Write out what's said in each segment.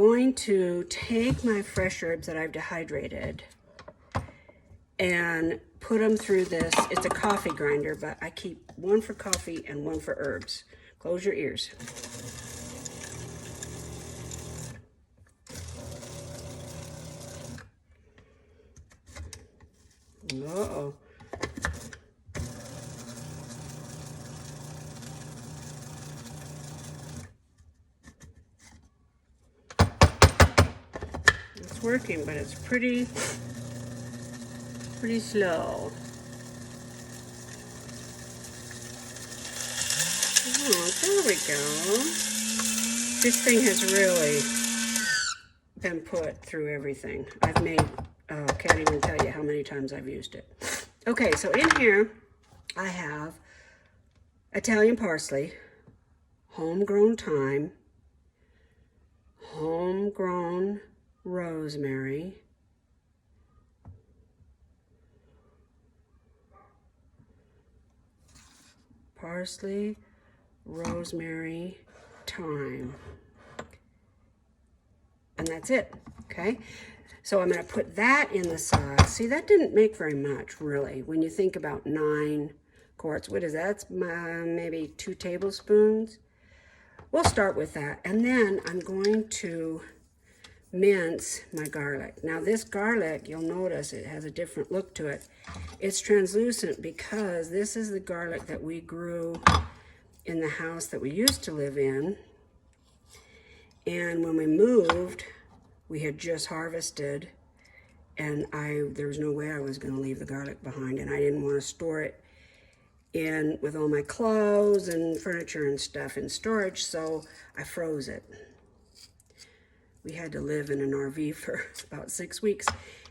I'm going to take my fresh herbs that I've dehydrated and put them through this. It's a coffee grinder, but I keep one for coffee and one for herbs. Close your ears. Uh-oh. It's working, but it's pretty slow. Oh, there we go. This thing has really been put through everything. I've made, can't even tell you how many times I've used it. Okay, so in here, I have Italian parsley, homegrown thyme, homegrown rosemary, parsley, rosemary, thyme, and that's it. Okay, so I'm going to put that in the sauce. See, that didn't make very much, really, when you think about 9 quarts. What is that? That's maybe 2 tablespoons. We'll start with that, and then I'm going to mince my garlic. Now this garlic, you'll notice it has a different look to it. It's translucent because this is the garlic that we grew in the house that we used to live in. And when we moved, we had just harvested, and there was no way I was going to leave the garlic behind, and I didn't want to store it in with all my clothes and furniture and stuff in storage, so I froze it. We had to live in an RV for about 6 weeks,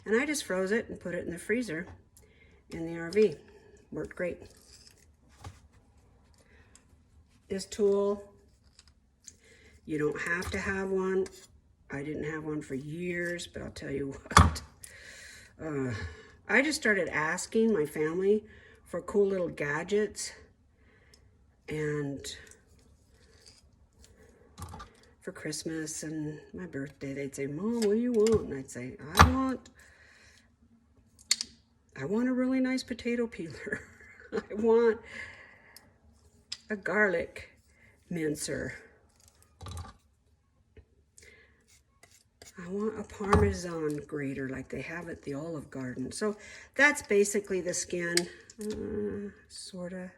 and I just froze it and put it in the freezer in the RV. Worked great. This tool, you don't have to have one. I didn't have one for years, but I'll tell you what. I just started asking my family for cool little gadgets, and for Christmas and my birthday, they'd say, "Mom, what do you want?" And I'd say, I want a really nice potato peeler. I want a garlic mincer. I want a Parmesan grater like they have at the Olive Garden. So that's basically the skin, sorta.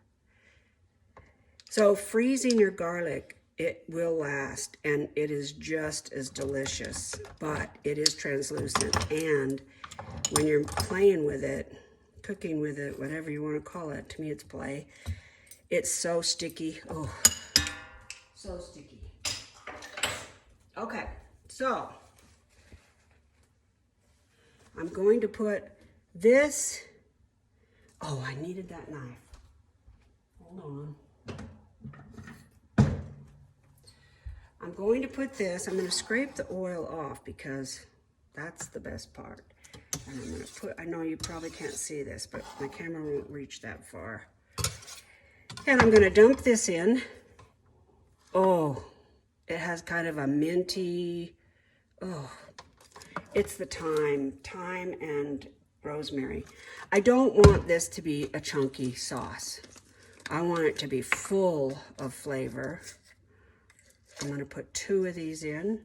So freezing your garlic, it will last, and it is just as delicious, but it is translucent. And when you're playing with it, cooking with it, whatever you want to call it, to me it's play, it's so sticky. Oh, so sticky. Okay, so I'm going to put this, oh, I needed that knife. Hold on. I'm going to put this, I'm going to scrape the oil off because that's the best part. And I'm going to put, I know you probably can't see this, but my camera won't reach that far. And I'm going to dump this in. Oh, it has kind of a minty, oh, it's the thyme and rosemary. I don't want this to be a chunky sauce. I want it to be full of flavor. I'm going to put 2 of these in,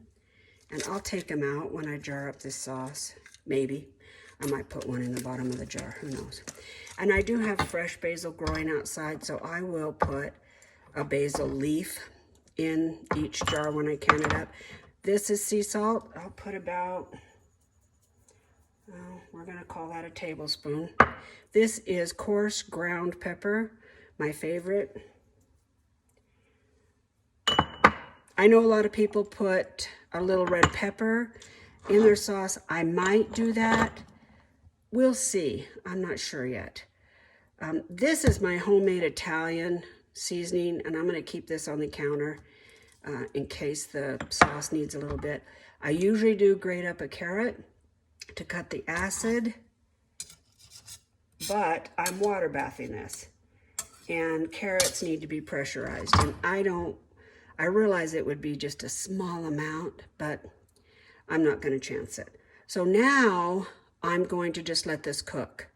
and I'll take them out when I jar up this sauce. Maybe. I might put one in the bottom of the jar. Who knows? And I do have fresh basil growing outside, so I will put a basil leaf in each jar when I can it up. This is sea salt. I'll put about, well, we're going to call that a tablespoon. This is coarse ground pepper, my favorite. I know a lot of people put a little red pepper in their sauce. I might do that. We'll see. I'm not sure yet. This is my homemade Italian seasoning, and I'm going to keep this on the counter in case the sauce needs a little bit. I usually do grate up a carrot to cut the acid, but I'm water bathing this, and carrots need to be pressurized, and I realize it would be just a small amount, but I'm not going to chance it. So now I'm going to just let this cook.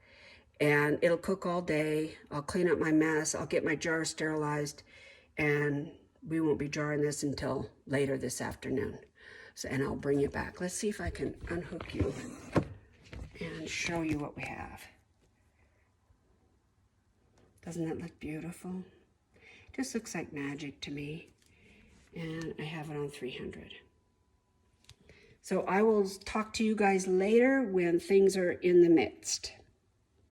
And it'll cook all day. I'll clean up my mess. I'll get my jar sterilized. And we won't be jarring this until later this afternoon. So, and I'll bring you back. Let's see if I can unhook you and show you what we have. Doesn't that look beautiful? Just looks like magic to me. And I have it on 300. So I will talk to you guys later when things are in the midst.